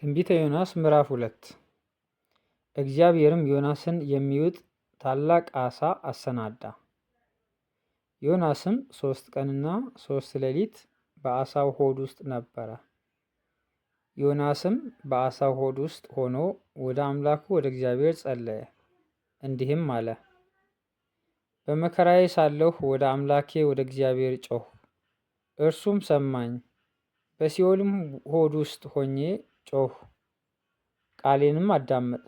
ትንቢተ ዮናስ ምዕራፍ 2 እግዚአብሔርም ዮናስን የሚውጥ ታላቅ ዓሣ አሰናዳ። ዮናስም 3 ቀንና 3 ሌሊት በዓሣው ሆድ ውስጥ ነበረ። ዮናስም በዓሣው ሆድ ውስጥ ሆኖ ወደ አምላኩ ወደ እግዚአብሔር ጸለየ፣ እንዲህም አለ። በመከራዬ ሳለሁ ወደ አምላኬ ወደ እግዚአብሔር ጮኽሁ፣ እርሱም ሰማኝ። በሲኦልም ሆድ ውስጥ ሆኜ ጮኽሁ፣ ቃሌንም አዳመጠ።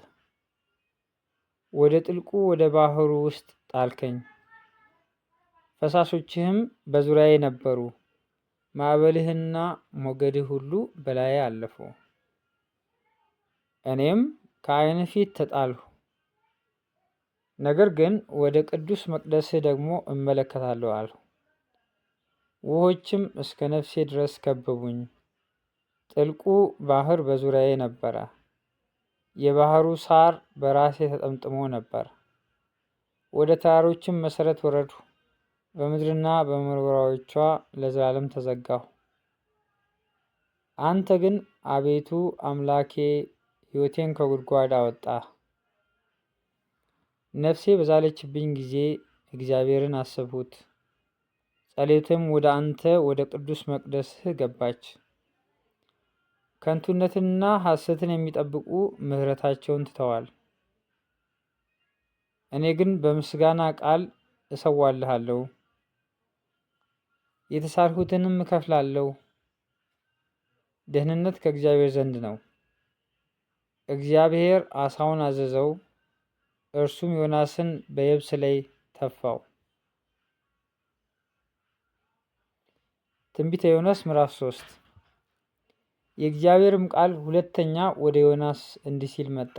ወደ ጥልቁ ወደ ባህሩ ውስጥ ጣልከኝ፣ ፈሳሾችህም በዙሪያዬ ነበሩ። ማዕበልህና ሞገድህ ሁሉ በላዬ አለፉ። እኔም ከዓይንህ ፊት ተጣልሁ። ነገር ግን ወደ ቅዱስ መቅደስህ ደግሞ እመለከታለሁ አልሁ። ውኆችም እስከ ነፍሴ ድረስ ከበቡኝ። ጥልቁ ባህር በዙሪያዬ ነበረ። የባህሩ ሳር በራሴ ተጠምጥሞ ነበር። ወደ ተራሮችም መሰረት ወረድሁ። በምድርና በመወርወሪያዎቿ ለዘላለም ተዘጋሁ። አንተ ግን አቤቱ አምላኬ ሕይወቴን ከጉድጓድ አወጣህ። ነፍሴ በዛለችብኝ ጊዜ እግዚአብሔርን አሰብሁት። ጸሎቴም ወደ አንተ ወደ ቅዱስ መቅደስህ ገባች። ከንቱነትንና ሐሰትን የሚጠብቁ ምሕረታቸውን ትተዋል። እኔ ግን በምስጋና ቃል እሰዋልሃለሁ፣ የተሳልሁትንም እከፍላለሁ። ደህንነት ከእግዚአብሔር ዘንድ ነው። እግዚአብሔር ዓሣውን አዘዘው፣ እርሱም ዮናስን በየብስ ላይ ተፋው። ትንቢተ ዮናስ ምዕራፍ 3 የእግዚአብሔርም ቃል ሁለተኛ ወደ ዮናስ እንዲህ ሲል መጣ።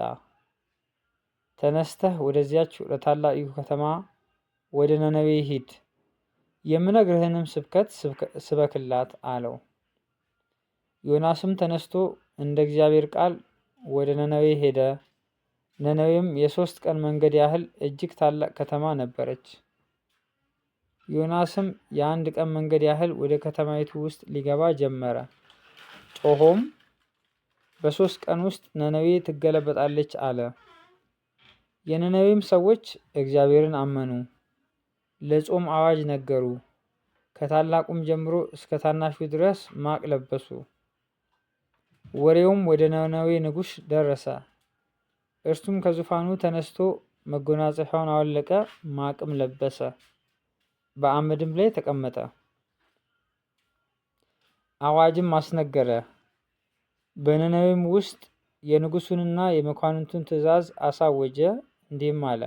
ተነስተህ ወደዚያች ወደ ታላቂቱ ከተማ ወደ ነነዌ ሂድ፣ የምነግርህንም ስብከት ስበክላት አለው። ዮናስም ተነስቶ እንደ እግዚአብሔር ቃል ወደ ነነዌ ሄደ። ነነዌም የ3 ቀን መንገድ ያህል እጅግ ታላቅ ከተማ ነበረች። ዮናስም የ1 ቀን መንገድ ያህል ወደ ከተማይቱ ውስጥ ሊገባ ጀመረ። ጮኾም በ3 ቀን ውስጥ ነነዌ ትገለበጣለች አለ። የነነዌም ሰዎች እግዚአብሔርን አመኑ፣ ለጾም አዋጅ ነገሩ። ከታላቁም ጀምሮ እስከ ታናሹ ድረስ ማቅ ለበሱ። ወሬውም ወደ ነነዌ ንጉሥ ደረሰ። እርሱም ከዙፋኑ ተነስቶ መጎናጸፊያውን አወለቀ፣ ማቅም ለበሰ፣ በአመድም ላይ ተቀመጠ። አዋጅም አስነገረ። በነነዌም ውስጥ የንጉሡንና የመኳንንቱን ትእዛዝ አሳወጀ፣ እንዲህም አለ።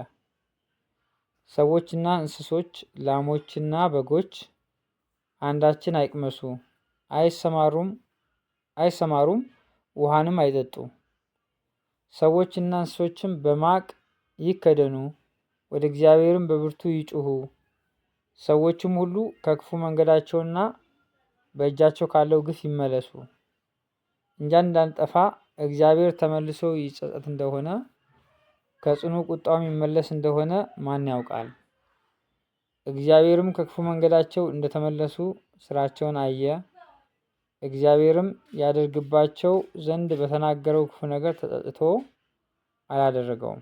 ሰዎችና እንስሶች፣ ላሞችና በጎች አንዳችን አይቅመሱ፣ አይሰማሩም፣ ውሃንም አይጠጡ። ሰዎችና እንስሶችም በማቅ ይከደኑ፣ ወደ እግዚአብሔርም በብርቱ ይጩኹ። ሰዎችም ሁሉ ከክፉ መንገዳቸውና በእጃቸው ካለው ግፍ ይመለሱ። እኛ እንዳንጠፋ እግዚአብሔር ተመልሶ ይጸጸት እንደሆነ ከጽኑ ቁጣውም ይመለስ እንደሆነ ማን ያውቃል? እግዚአብሔርም ከክፉ መንገዳቸው እንደተመለሱ ስራቸውን አየ። እግዚአብሔርም ያደርግባቸው ዘንድ በተናገረው ክፉ ነገር ተጸጽቶ አላደረገውም።